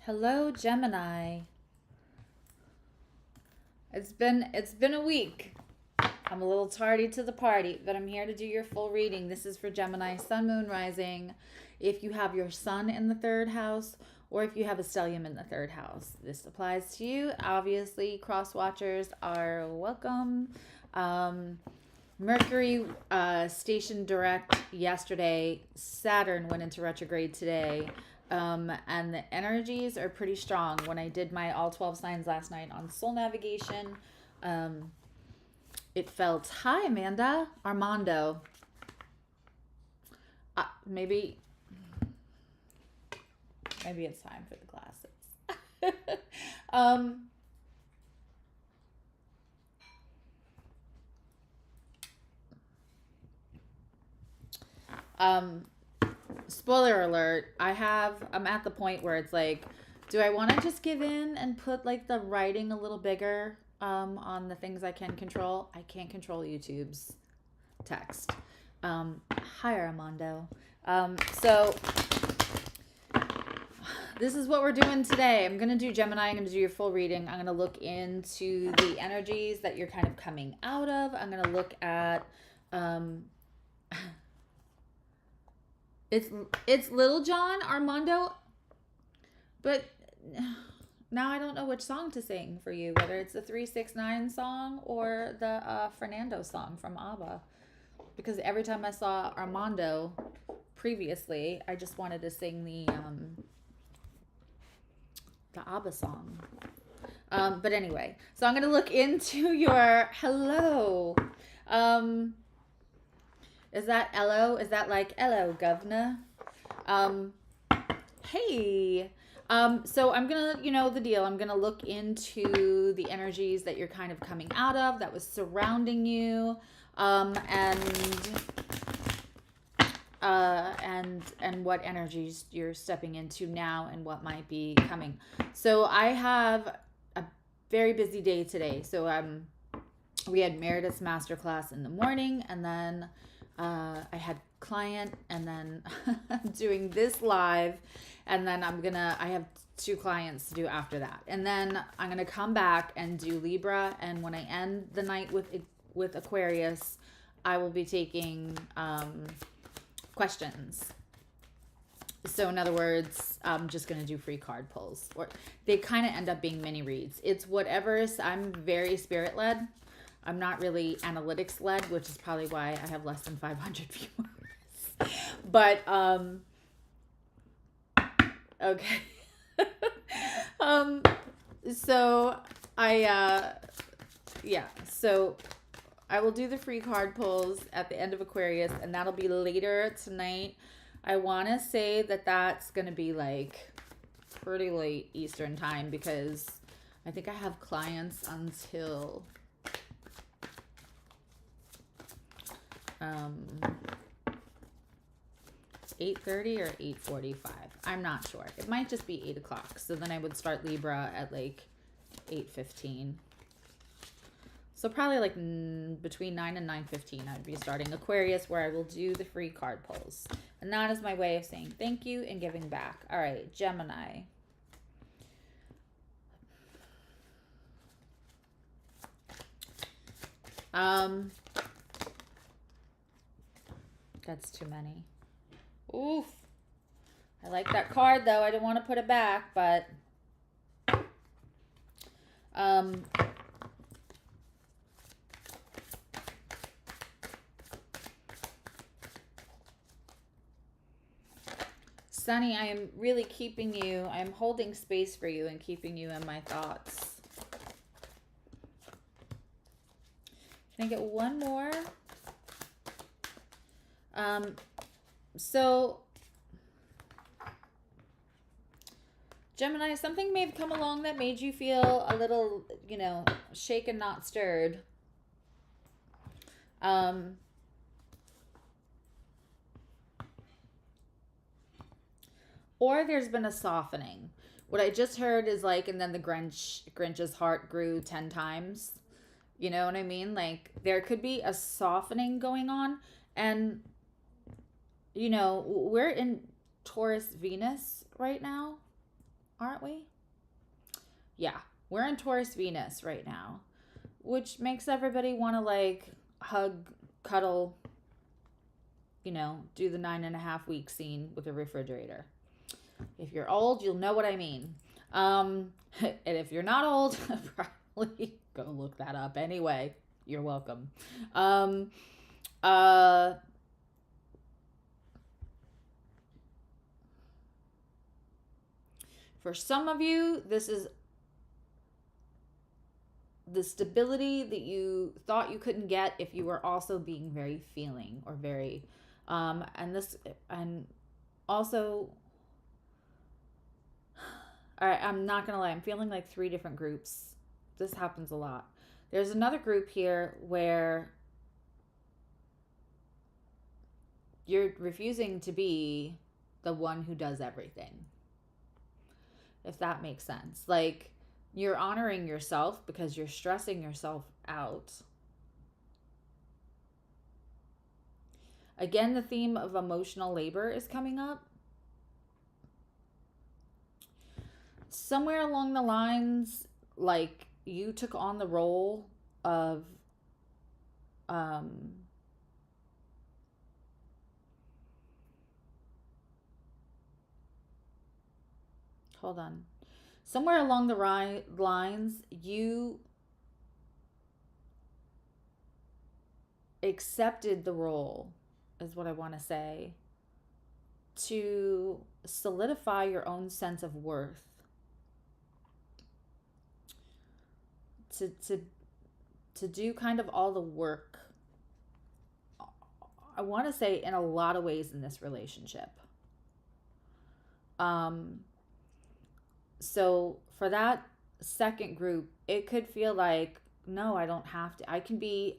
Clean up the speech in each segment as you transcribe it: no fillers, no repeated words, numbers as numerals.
Hello, Gemini. It's been a week. I'm a little tardy to the party, but I'm here to do your full reading. This is for Gemini, Sun, Moon, Rising. If you have your Sun in the third house, or if you have a stellium in the third house, this applies to you. Obviously, cross watchers are welcome. Mercury stationed direct yesterday. Saturn went into retrograde today. And the energies are pretty strong. When I did my all 12 signs last night on soul navigation, it felt, hi, Amanda, Armando. Maybe it's time for the glasses. Spoiler alert, I'm at the point where it's like, do I want to just give in and put like the writing a little bigger on the things I can control? I can't control YouTube's text. Hi, Armando. So this is what we're doing today. I'm going to do Gemini. I'm going to do your full reading. I'm going to look into the energies that you're kind of coming out of. I'm going to look at it's Little John, Armando, but now I don't know which song to sing for you, whether it's the 369 song or the Fernando song from ABBA. Because every time I saw Armando previously, I just wanted to sing the ABBA song. But anyway, so I'm going to look into your hello. Is that hello? Is that like hello, governor? Hey. So I'm gonna, you know the deal. I'm gonna look into the energies that you're kind of coming out of, that was surrounding you, and what energies you're stepping into now and what might be coming. So I have a very busy day today. So we had Meredith's masterclass in the morning, and then I had client, and then I'm doing this live, and then I have 2 clients to do after that, and then I'm gonna come back and do Libra, and when I end the night with Aquarius, I will be taking questions. So in other words, I'm just gonna do free card pulls, or they kind of end up being mini reads. It's whatever. I'm very spirit led. I'm not really analytics led, which is probably why I have less than 500 viewers. But, okay. So so I will do the free card pulls at the end of Aquarius, and that'll be later tonight. I want to say that that's going to be like pretty late Eastern time, because I think I have clients until 8:30 or 8:45. I'm not sure. It might just be 8 o'clock. So then I would start Libra at like 8:15. So probably like between 9 and 9:15, I'd be starting Aquarius, where I will do the free card pulls. And that is my way of saying thank you and giving back. All right, Gemini. That's too many. Oof. I like that card, though. I didn't want to put it back, but Sunny, I am really keeping you. I am holding space for you and keeping you in my thoughts. Can I get one more? So Gemini, something may have come along that made you feel a little, shaken, not stirred. Or there's been a softening. What I just heard is like, and then the Grinch's heart grew 10 times. You know what I mean? Like, there could be a softening going on. And, we're in Taurus Venus right now, aren't we? Yeah, we're in Taurus Venus right now, which makes everybody want to like hug, cuddle, you know, do the 9.5 week scene with a refrigerator. If you're old, you'll know what I mean. And if you're not old, probably go look that up anyway. You're welcome. For some of you, this is the stability that you thought you couldn't get if you were also being very feeling or very and also I'm not gonna lie, I'm feeling like 3 different groups. This happens a lot. There's another group here where you're refusing to be the one who does everything, if that makes sense. Like, you're honoring yourself because you're stressing yourself out. Again, the theme of emotional labor is coming up. Somewhere along the lines, like, you took on the role of hold on. Somewhere along the lines, you accepted the role, is what I want to say, to solidify your own sense of worth. To do kind of all the work, I want to say, in a lot of ways in this relationship. So for that second group, it could feel like, no, I don't have to. I can be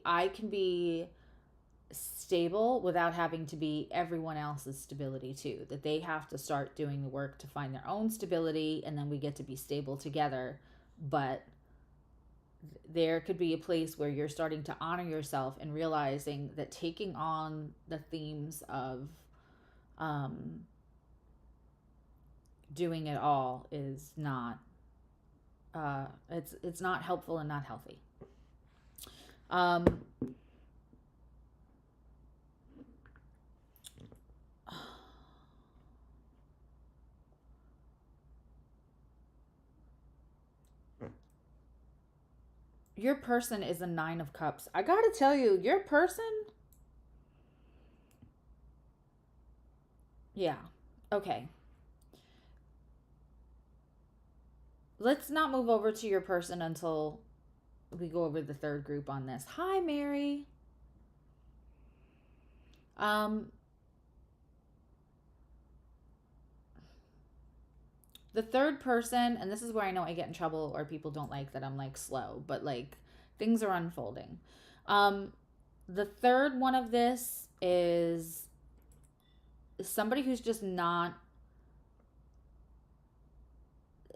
stable without having to be everyone else's stability too. That they have to start doing the work to find their own stability, and then we get to be stable together. But there could be a place where you're starting to honor yourself and realizing that taking on the themes of doing it all is not it's not helpful and not healthy. Your person is a 9 of Cups. I gotta tell you, your person, yeah, okay. Let's not move over to your person until we go over the third group on this. Hi, Mary. The third person, and this is where I know I get in trouble or people don't like that I'm like slow, but like things are unfolding. The third one of this is somebody who's just not,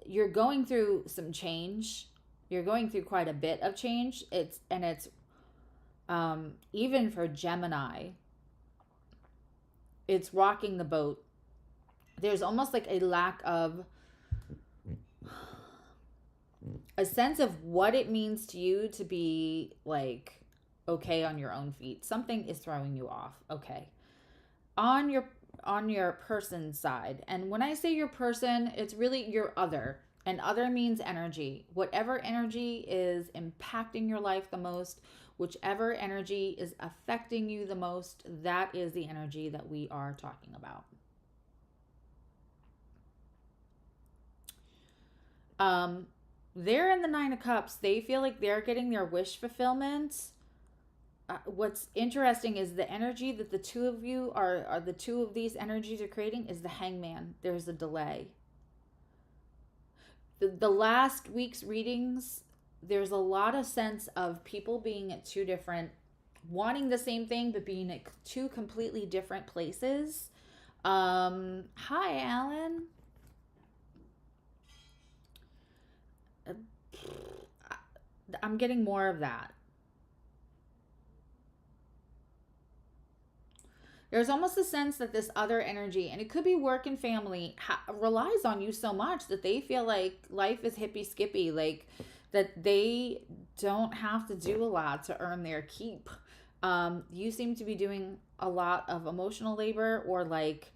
you're going through some change. You're going through quite a bit of change. It's even for Gemini, it's rocking the boat. There's almost like a lack of a sense of what it means to you to be like okay on your own feet. Something is throwing you off. Okay. On your person side. And when I say your person, it's really your other. And other means energy. Whatever energy is impacting your life the most, whichever energy is affecting you the most, that is the energy that we are talking about. They're in the 9 of Cups. They feel like they're getting their wish fulfillment. What's interesting is the energy that the two of you are the two of these energies are creating is the Hangman. There's a delay. The last week's readings, there's a lot of sense of people being at two different, wanting the same thing, but being at two completely different places. Hi, Alan. I'm getting more of that. There's almost a sense that this other energy, and it could be work and family, relies on you so much that they feel like life is hippy skippy, like that they don't have to do a lot to earn their keep. You seem to be doing a lot of emotional labor, or like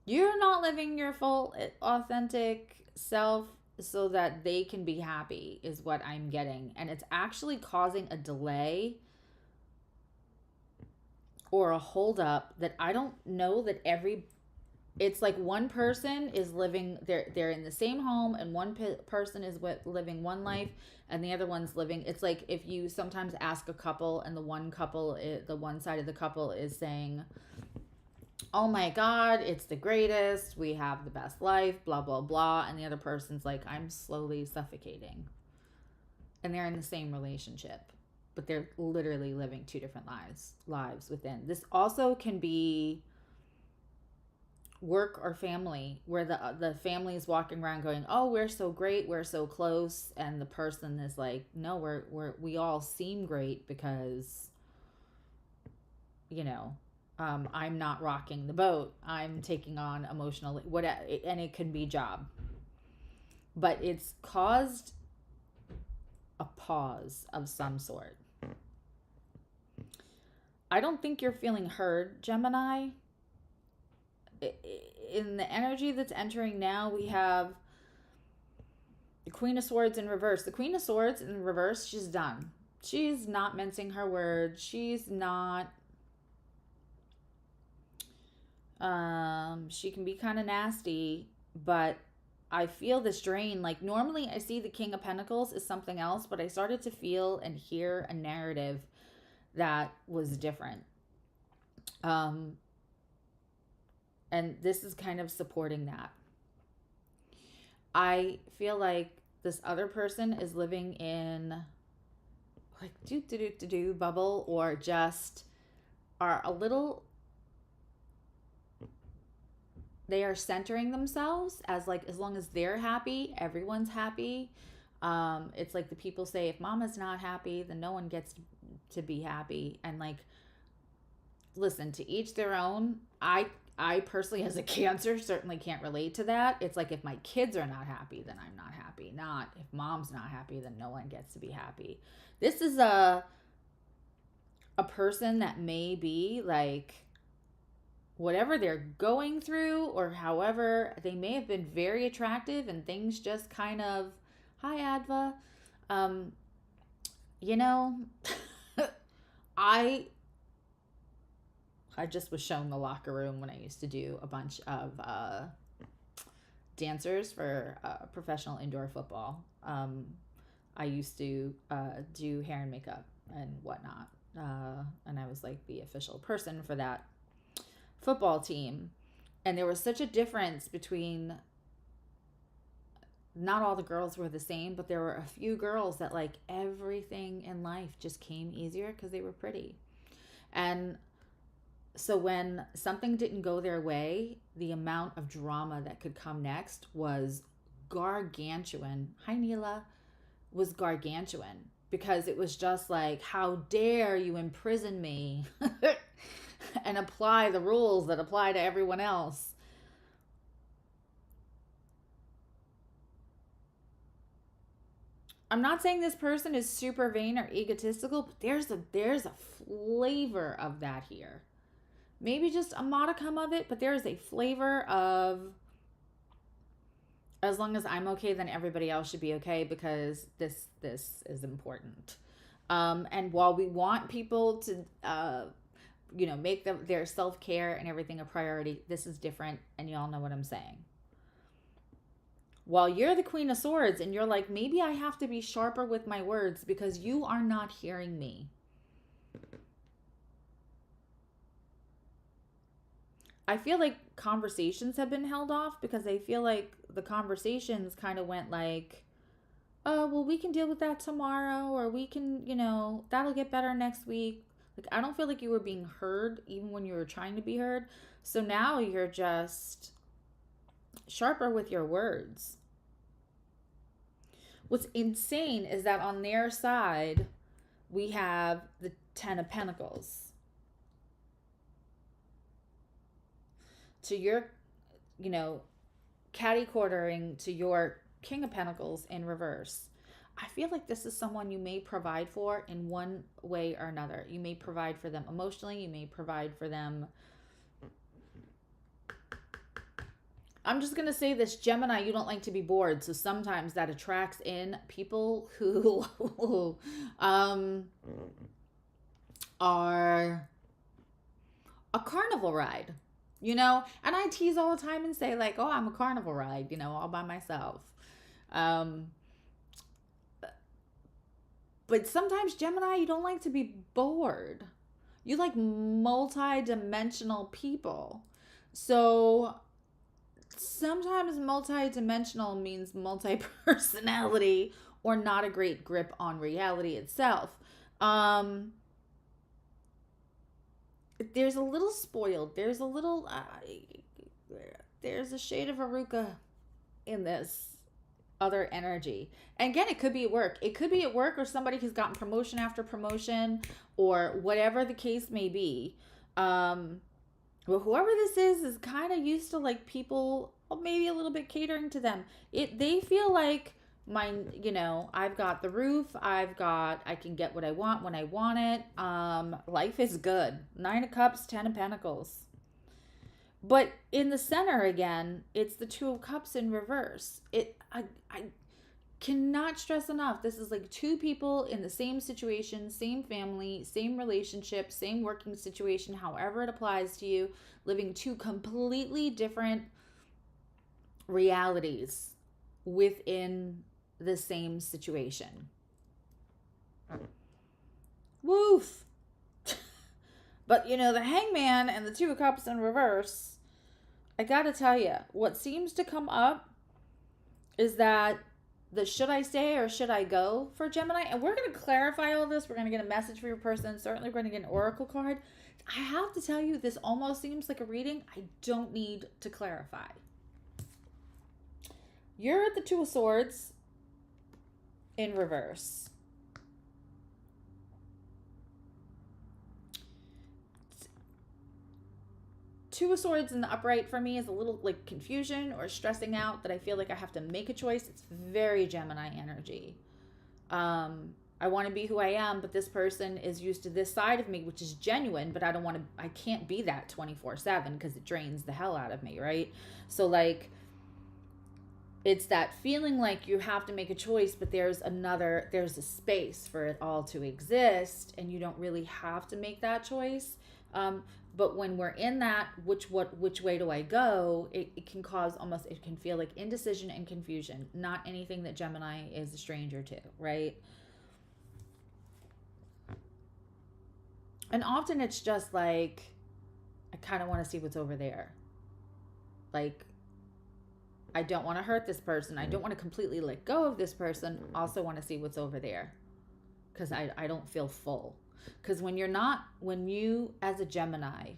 you're not living your full authentic self so that they can be happy, is what I'm getting. And it's actually causing a delay or a hold up that I don't know that it's like one person is living, they're in the same home, and one person is living one life and the other one's living, it's like if you sometimes ask a couple and the one side of the couple is saying, oh my God, it's the greatest, we have the best life, blah, blah, blah. And the other person's like, I'm slowly suffocating. And they're in the same relationship, but they're literally living two different lives within. This also can be work or family, where the family is walking around going, oh, we're so great, we're so close. And the person is like, no, we all seem great because, you know, I'm not rocking the boat. I'm taking on emotional, and it can be job. But it's caused a pause of some sort. I don't think you're feeling heard, Gemini. In the energy that's entering now, we have the Queen of Swords in reverse. The Queen of Swords in reverse, she's done. She's not mincing her words. She's not... she can be kind of nasty, but I feel this drain. Like normally I see the King of Pentacles as something else, but I started to feel and hear a narrative that was different. And this is kind of supporting that. I feel like this other person is living in like bubble, or just are a little, they are centering themselves as like, as long as they're happy, everyone's happy. It's like the people say, if mama's not happy, then no one gets to be happy. And like, listen, to each their own. I personally, as a Cancer, certainly can't relate to that. It's like, if my kids are not happy, then I'm not happy. Not if mom's not happy, then no one gets to be happy. This is a person that may be like, whatever they're going through, or however, they may have been very attractive and things just kind of, hi Adva, you know, I just was shown the locker room when I used to do a bunch of dancers for professional indoor football. I used to do hair and makeup and whatnot, and I was like the official person for that football team. And there was such a difference between, not all the girls were the same, but there were a few girls that like everything in life just came easier because they were pretty. And so when something didn't go their way, the amount of drama that could come next was gargantuan. Hi Neela. Was gargantuan, because it was just like, how dare you imprison me and apply the rules that apply to everyone else. I'm not saying this person is super vain or egotistical, but there's a flavor of that here. Maybe just a modicum of it, but there is a flavor of, as long as I'm okay, then everybody else should be okay, because this is important. And while we want people to, make their self-care and everything a priority, this is different, and y'all know what I'm saying. While you're the Queen of Swords and you're like, maybe I have to be sharper with my words because you are not hearing me. I feel like conversations have been held off because I feel like the conversations kind of went like, oh, well, we can deal with that tomorrow, or we can, that'll get better next week. Like, I don't feel like you were being heard even when you were trying to be heard. So now you're just sharper with your words. What's insane is that on their side, we have the Ten of Pentacles. to your, you know, catty quartering to your King of Pentacles in reverse. I feel like this is someone you may provide for in one way or another. You may provide for them emotionally. You may provide for them. I'm just going to say this, Gemini, you don't like to be bored. So sometimes that attracts in people who are a carnival ride, you know? And I tease all the time and say like, oh, I'm a carnival ride, you know, all by myself. But sometimes, Gemini, you don't like to be bored. You like multi-dimensional people. So sometimes multi-dimensional means multi-personality or not a great grip on reality itself. There's a little spoiled. There's a little, there's a shade of Aruka in this other energy. And again, it could be at work. It could be at work or somebody who's gotten promotion after promotion or whatever the case may be. Well, whoever this is kind of used to like people, well, maybe a little bit catering to them. They feel like I've got the roof. I can get what I want when I want it. Life is good. 9 of Cups, 10 of Pentacles. But in the center again, it's the 2 of Cups in reverse. I cannot stress enough. This is like 2 people in the same situation, same family, same relationship, same working situation, however it applies to you, living 2 completely different realities within the same situation. Woof. But, the Hangman and the 2 of Cups in reverse, I gotta tell you, what seems to come up is that the should I stay or should I go for Gemini? And we're going to clarify all this. We're going to get a message for your person. Certainly, we're going to get an oracle card. I have to tell you, this almost seems like a reading I don't need to clarify. You're at the 2 of Swords in reverse. Two of Swords in the upright for me is a little like confusion or stressing out that I feel like I have to make a choice. It's very Gemini energy. I want to be who I am, but this person is used to this side of me, which is genuine, but I can't be that 24/7 because it drains the hell out of me, right? So like, it's that feeling like you have to make a choice, but there's a space for it all to exist, and you don't really have to make that choice. But when we're in that, which way do I go? It can cause it can feel like indecision and confusion. Not anything that Gemini is a stranger to, right? And often it's just like, I kind of want to see what's over there. Like, I don't want to hurt this person. I don't want to completely let go of this person. Also want to see what's over there. Because I don't feel full. Because when you as a Gemini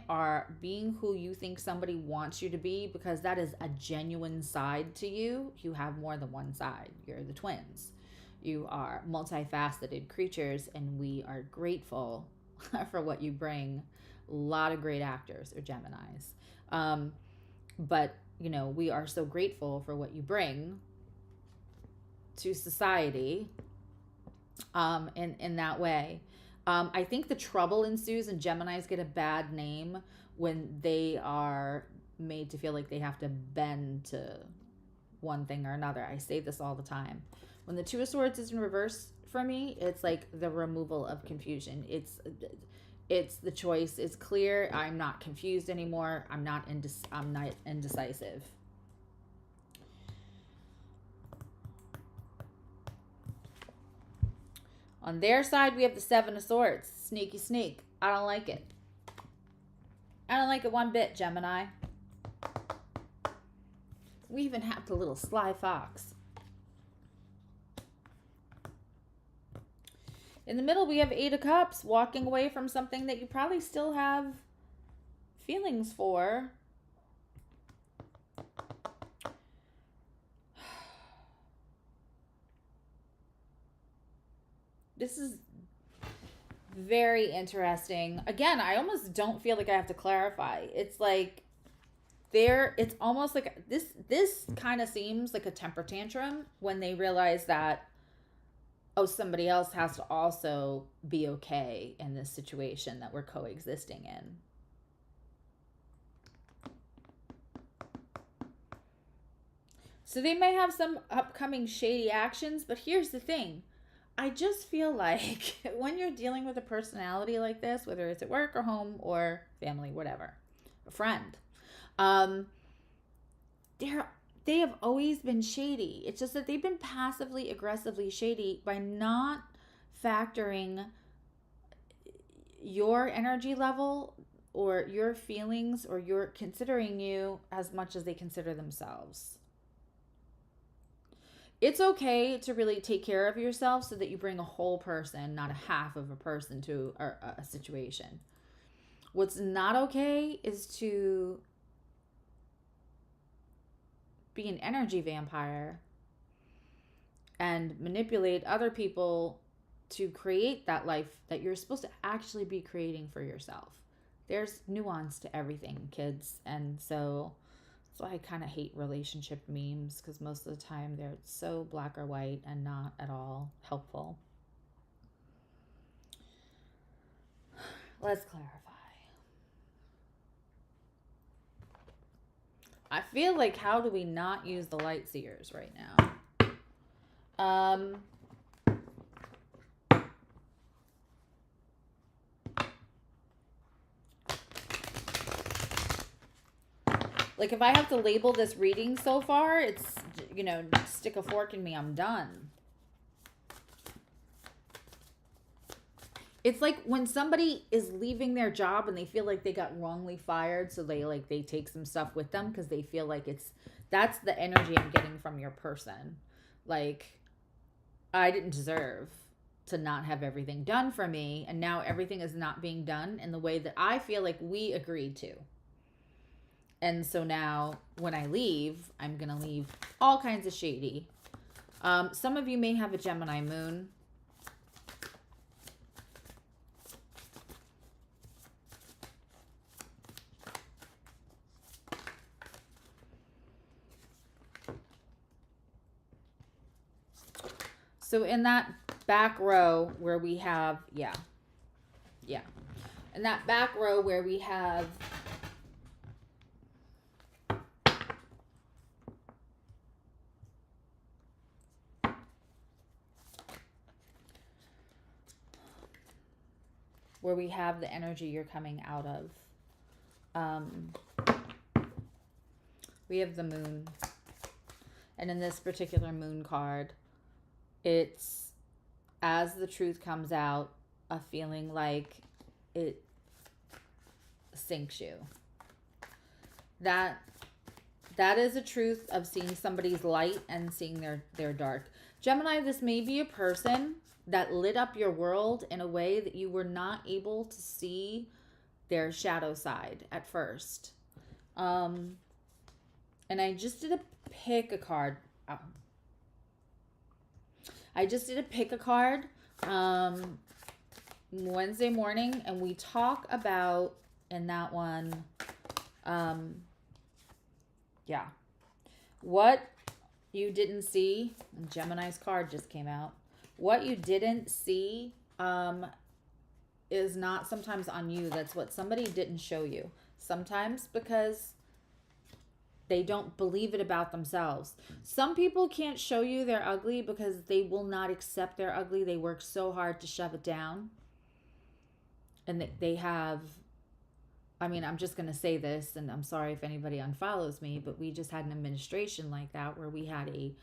are being who you think somebody wants you to be, because that is a genuine side to you, you have more than one side. You're the twins. You are multifaceted creatures, and we are grateful for what you bring. A lot of great actors are Geminis. But, we are so grateful for what you bring to society in that way. I think the trouble ensues and Geminis get a bad name when they are made to feel like they have to bend to one thing or another. I say this all the time. When the 2 of Swords is in reverse for me, it's like the removal of confusion. It's the choice is clear. I'm not confused anymore. I'm not indecisive. On their side, we have the 7 of Swords. Sneaky sneak. I don't like it. I don't like it one bit, Gemini. We even have the little sly fox. In the middle, we have 8 of Cups, walking away from something that you probably still have feelings for. Very interesting. Again, I almost don't feel like I have to clarify. It's like it's almost like this kind of seems like a temper tantrum when they realize that, oh, somebody else has to also be okay in this situation that we're coexisting in. So they may have some upcoming shady actions, but here's the thing. I just feel like when you're dealing with a personality like this, whether it's at work or home or family, whatever, a friend, um, they have always been shady. It's just that they've been passively aggressively shady by not factoring your energy level or your feelings or your considering you as much as they consider themselves. It's okay to really take care of yourself so that you bring a whole person, not a half of a person, to a situation. What's not okay is to be an energy vampire and manipulate other people to create that life that you're supposed to actually be creating for yourself. There's nuance to everything, kids. And so that's why I kind of hate relationship memes, because most of the time they're so black or white and not at all helpful. Let's clarify. I feel like, how do we not use the light seers right now? Like, if I have to label this reading so far, it's, stick a fork in me, I'm done. It's like when somebody is leaving their job and they feel like they got wrongly fired, so they take some stuff with them because they feel like that's the energy I'm getting from your person. Like, I didn't deserve to not have everything done for me, and now everything is not being done in the way that I feel like we agreed to. And so now when I leave, I'm going to leave all kinds of shady. Some of you may have a Gemini moon. So in that back row where we have, in that back row where we have the energy you're coming out of. We have the moon. And in this particular moon card, it's, as the truth comes out, a feeling like it sinks you. That is a truth of seeing somebody's light and seeing their dark. Gemini, this may be a person that lit up your world in a way that you were not able to see their shadow side at first. And I just did a pick a card. I just did a pick a card Wednesday morning, and we talk about in that one, what you didn't see. Gemini's card just came out. What you didn't see is not sometimes on you. That's what somebody didn't show you. Sometimes because they don't believe it about themselves. Some people can't show you they're ugly because they will not accept they're ugly. They work so hard to shove it down. And they have, I'm just going to say this, and I'm sorry if anybody unfollows me, but we just had an administration like that where we had a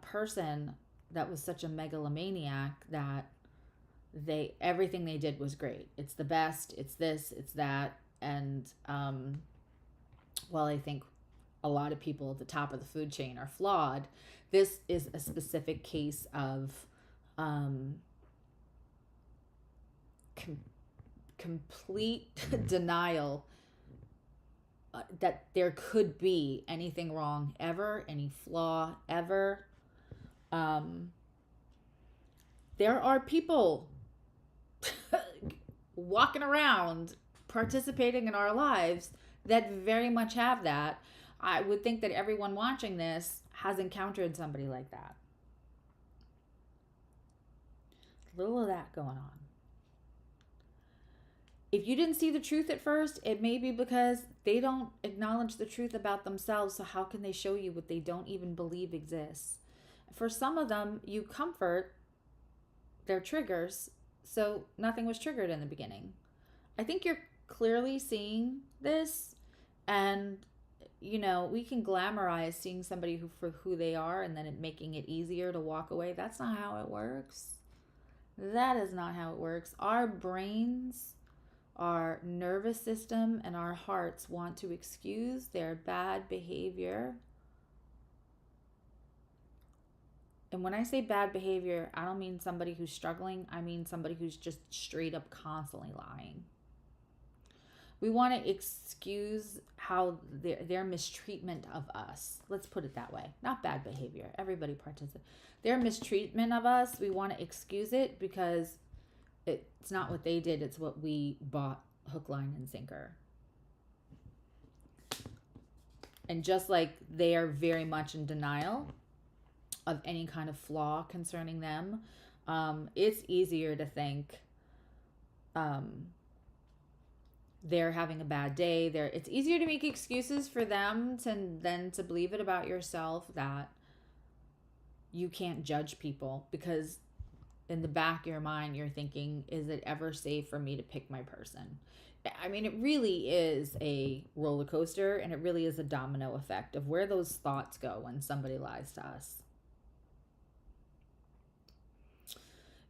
person that was such a megalomaniac that everything they did was great. It's the best. It's this, it's that. And, I think a lot of people at the top of the food chain are flawed. This is a specific case of complete denial that there could be anything wrong ever, any flaw ever. There are people walking around participating in our lives that very much have that. I would think that everyone watching this has encountered somebody like that. A little of that going on. If you didn't see the truth at first, it may be because they don't acknowledge the truth about themselves. So how can they show you what they don't even believe exists? For some of them, you comfort their triggers, so nothing was triggered in the beginning. I think you're clearly seeing this, and we can glamorize seeing somebody for who they are and then making it easier to walk away. That's not how it works. That is not how it works. Our brains, our nervous system, and our hearts want to excuse their bad behavior. And when I say bad behavior, I don't mean somebody who's struggling. I mean somebody who's just straight up constantly lying. We want to excuse how their mistreatment of us. Let's put it that way. Not bad behavior. Everybody participates. Their mistreatment of us, we want to excuse it because it's not what they did. It's what we bought hook, line, and sinker. And just like they are very much in denial of any kind of flaw concerning them, it's easier to think they're having a bad day. It's easier to make excuses for them than to believe it about yourself that you can't judge people, because in the back of your mind you're thinking, is it ever safe for me to pick my person? I mean, it really is a roller coaster, and it really is a domino effect of where those thoughts go when somebody lies to us.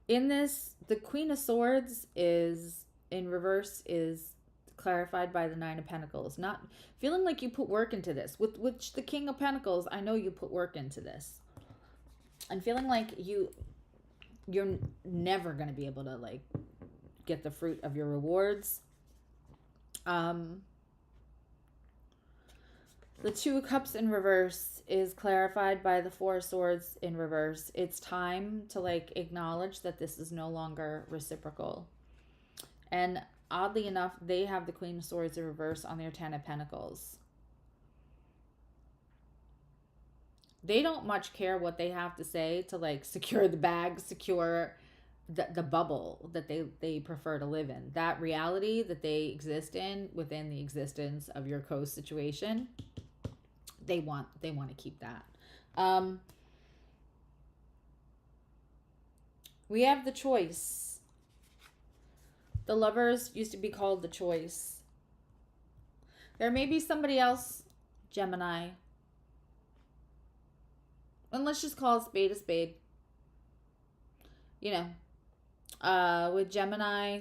In this, the Queen of Swords is in reverse, is clarified by the Nine of Pentacles. Not feeling like you put work into this. With which the King of Pentacles, I know you put work into this. And feeling like you're never going to be able to get the fruit of your rewards. The Two of Cups in reverse is clarified by the Four of Swords in reverse. It's time to acknowledge that this is no longer reciprocal. And oddly enough, they have the Queen of Swords in reverse on their Ten of Pentacles. They don't much care what they have to say to secure the bag, secure the bubble that they prefer to live in. That reality that they exist in within the existence of your co-situation, they want to keep that. We have the Choice. The Lovers used to be called the Choice. There may be somebody else, Gemini. And let's just call a spade a spade. With Gemini,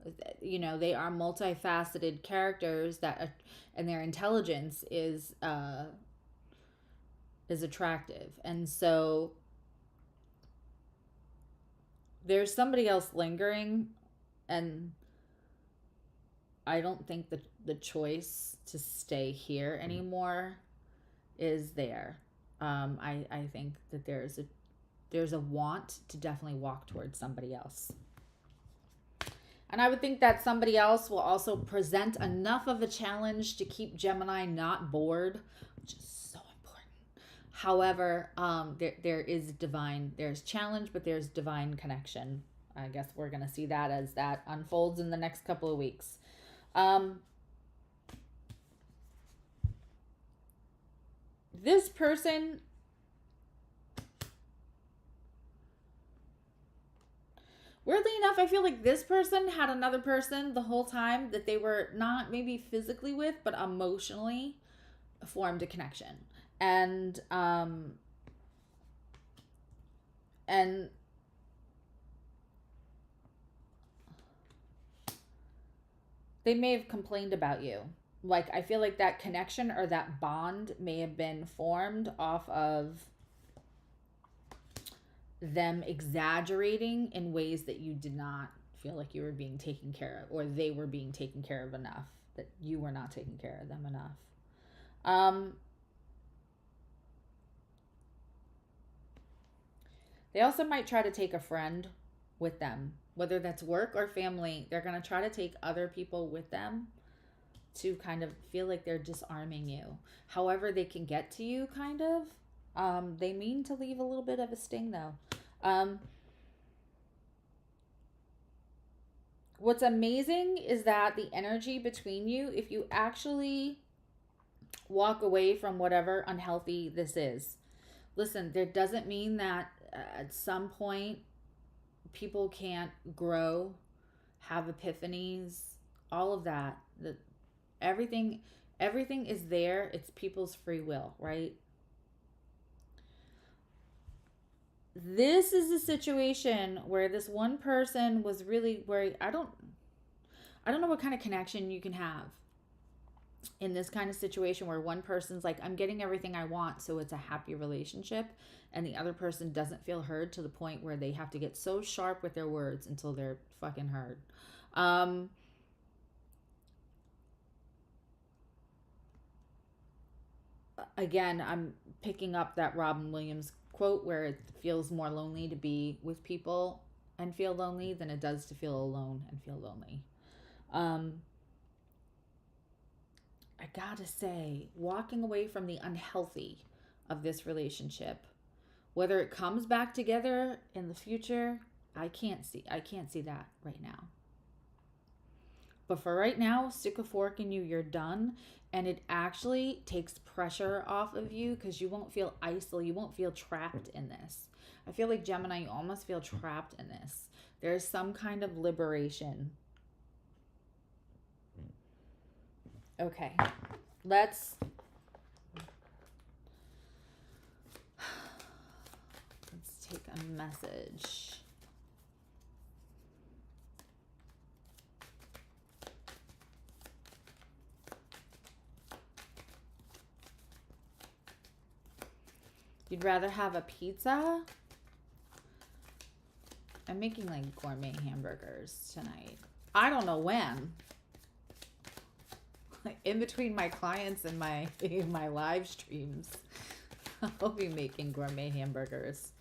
they are multifaceted characters and their intelligence is attractive. And so there's somebody else lingering, and I don't think the choice to stay here anymore is there. I think that there's a want to definitely walk towards somebody else. And I would think that somebody else will also present enough of a challenge to keep Gemini not bored, which is so important. However, there's challenge, but there's divine connection. I guess we're going to see that as that unfolds in the next couple of weeks. This person, weirdly enough, I feel like this person had another person the whole time that they were not maybe physically with, but emotionally formed a connection. And they may have complained about you. I feel like that connection or that bond may have been formed off of them exaggerating in ways that you did not feel like you were being taken care of, or they were being taken care of enough, that you were not taking care of them enough. They also might try to take a friend with them whether that's work or family. They're going to try to take other people with them to kind of feel like they're disarming you. However they can get to you, kind of. They mean to leave a little bit of a sting, though. What's amazing is that the energy between you, if you actually walk away from whatever unhealthy this is, listen, there doesn't mean that at some point people can't grow, have epiphanies, all of that. Everything is there. It's people's free will, right? This is a situation where this one person was really where I don't know what kind of connection you can have in this kind of situation where one person's like, I'm getting everything I want, so it's a happy relationship, and the other person doesn't feel heard to the point where they have to get so sharp with their words until they're fucking heard. Again, I'm picking up that Robin Williams quote where it feels more lonely to be with people and feel lonely than it does to feel alone and feel lonely. I gotta say, walking away from the unhealthy of this relationship, whether it comes back together in the future, I can't see that right now. But for right now, stick a fork in you, you're done. And it actually takes pressure off of you because you won't feel isolated. You won't feel trapped in this. I feel like Gemini, you almost feel trapped in this. There's some kind of liberation. Okay, let's take a message. You'd rather have a pizza? I'm making like gourmet hamburgers tonight. I don't know when. In between my clients and my live streams, I'll be making gourmet hamburgers.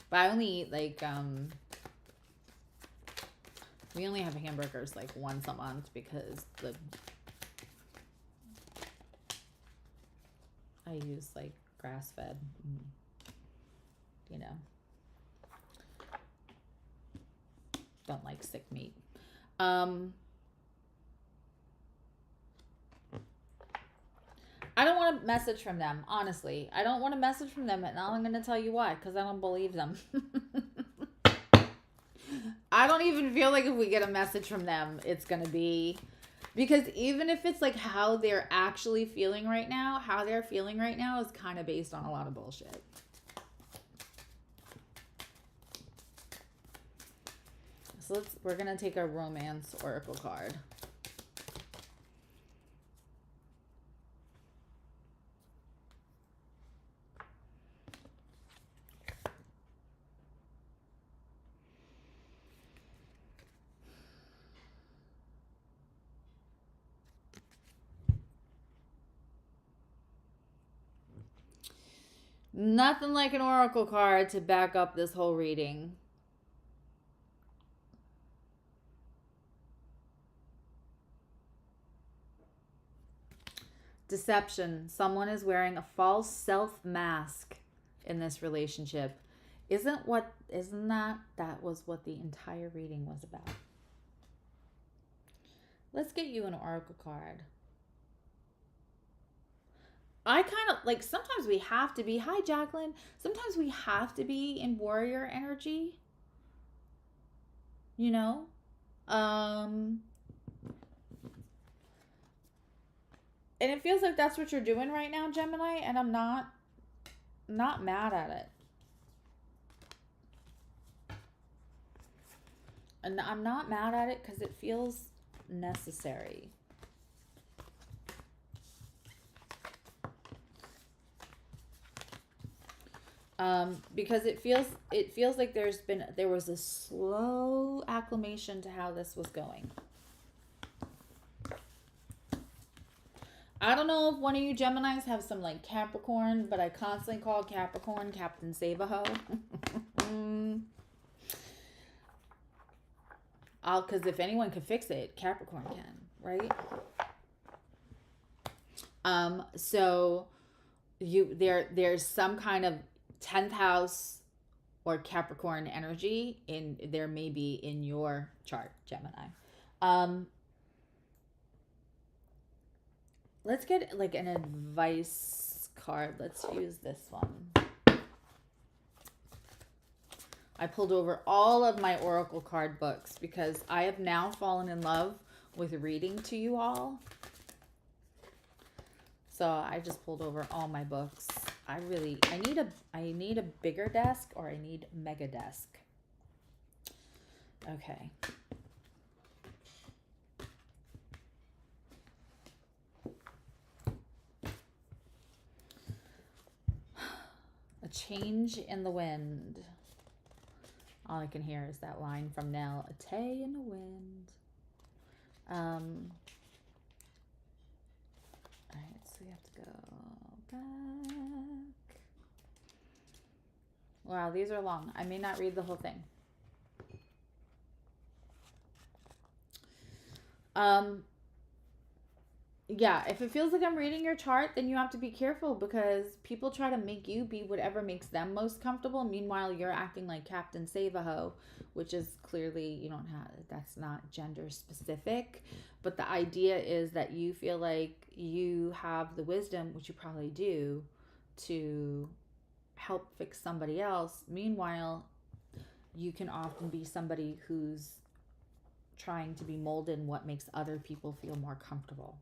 But I only eat like we only have hamburgers like once a month because I use like grass-fed, you know. Don't like sick meat. I don't want a message from them, honestly. I don't want a message from them, and now I'm going to tell you why, because I don't believe them. I don't even feel like if we get a message from them, it's going to be... Because even if it's like how they're actually feeling right now, how they're feeling right now is kind of based on a lot of bullshit. So we're going to take a romance oracle card. Nothing like an oracle card to back up this whole reading. Deception. Someone is wearing a false self mask in this relationship. Isn't that was what the entire reading was about? Let's get you an oracle card. I kind of like, sometimes we have to be, hi Jacqueline, sometimes we have to be in warrior energy, you know? And it feels like that's what you're doing right now, Gemini, and I'm not mad at it. And I'm not mad at it because it feels necessary. Because it feels like there was a slow acclimation to how this was going. I don't know if one of you Geminis have some like Capricorn, but I constantly call Capricorn Captain Save-A-Ho. Because if anyone can fix it, Capricorn can, right? So there's some kind of 10th house or Capricorn energy there may be in your chart, Gemini. Let's get like an advice card. Let's use this one. I pulled over all of my Oracle card books because I have now fallen in love with reading to you all. So I just pulled over all my books. I need a bigger desk, or I need mega desk. Okay. A change in the wind. All I can hear is that line from Nell. A tay in the wind. All right, so we have to go back. Wow, these are long. I may not read the whole thing. Yeah, if it feels like I'm reading your chart, then you have to be careful because people try to make you be whatever makes them most comfortable. Meanwhile, you're acting like Captain Save-A-Ho, which is clearly that's not gender specific. But the idea is that you feel like you have the wisdom, which you probably do, to help fix somebody else. Meanwhile, you can often be somebody who's trying to be molded in what makes other people feel more comfortable.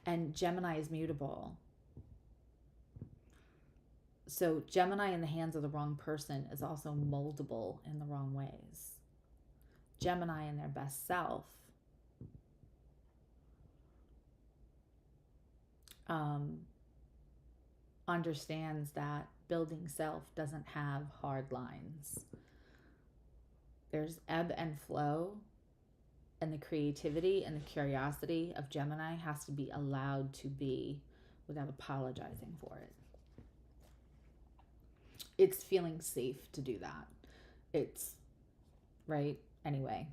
And Gemini is mutable. So Gemini in the hands of the wrong person is also moldable in the wrong ways. Gemini in their best self understands that building self doesn't have hard lines. There's ebb and flow. And the creativity and the curiosity of Gemini has to be allowed to be without apologizing for it. It's feeling safe to do that. It's right. Anyway,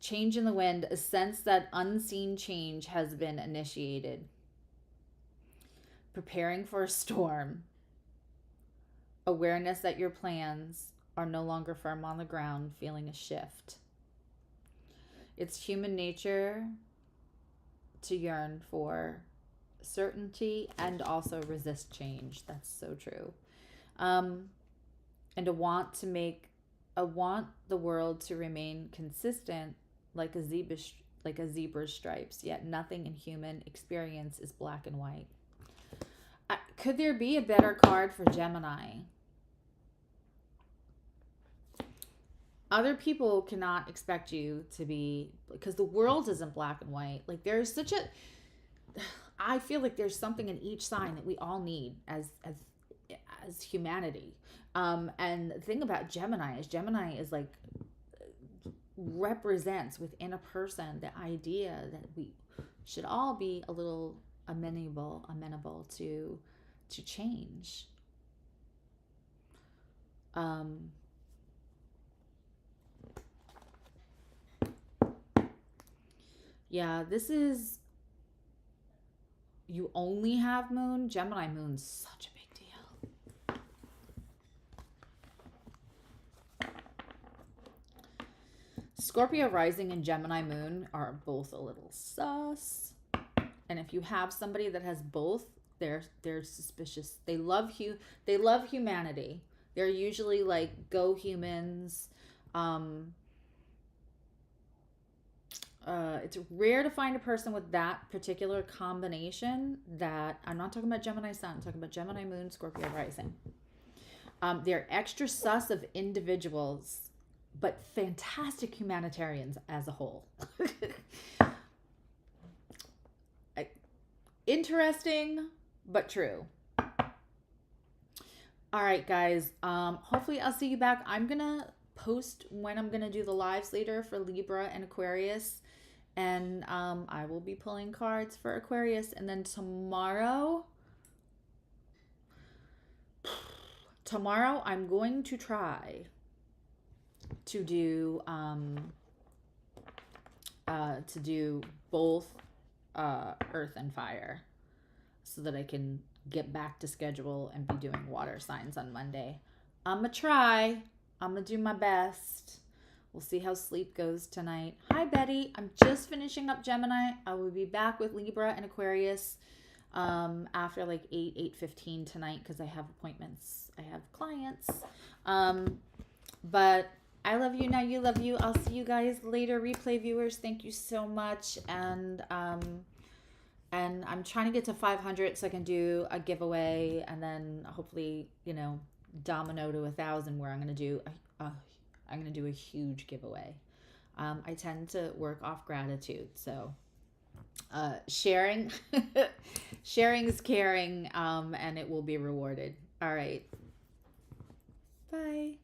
change in the wind, a sense that unseen change has been initiated. Preparing for a storm. Awareness that your plans are no longer firm on the ground, feeling a shift. It's human nature to yearn for certainty and also resist change. That's so true. And to want the world to remain consistent like a zebra's stripes, yet nothing in human experience is black and white. Could there be a better card for Gemini? Other people cannot expect you to be, because the world isn't black and white. Like I feel like there's something in each sign that we all need as humanity. And the thing about Gemini is like represents within a person the idea that we should all be a little amenable to change. Yeah, this is, you only have moon. Gemini moon's such a big deal. Scorpio rising and Gemini moon are both a little sus. And if you have somebody that has both, they're suspicious. They love humanity. They're usually like go humans. It's rare to find a person with that particular combination. That I'm not talking about Gemini sun, I'm talking about Gemini moon, Scorpio rising. They're extra sus of individuals, but fantastic humanitarians as a whole. Interesting, but true. All right, guys. Hopefully I'll see you back. I'm gonna post when I'm gonna do the lives later for Libra and Aquarius. And I will be pulling cards for Aquarius. And then tomorrow I'm going to try to do both earth and fire, so that I can get back to schedule and be doing water signs on Monday. I'm gonna try. I'm gonna do my best. We'll see how sleep goes tonight. Hi, Betty. I'm just finishing up Gemini. I will be back with Libra and Aquarius after like 8:15 tonight, because I have appointments. I have clients. But I love you. Now you love you. I'll see you guys later. Replay viewers, thank you so much. And I'm trying to get to 500 so I can do a giveaway, and then hopefully, domino to 1,000, where I'm going to do a huge giveaway. I tend to work off gratitude, so sharing is caring, and it will be rewarded. All right, bye.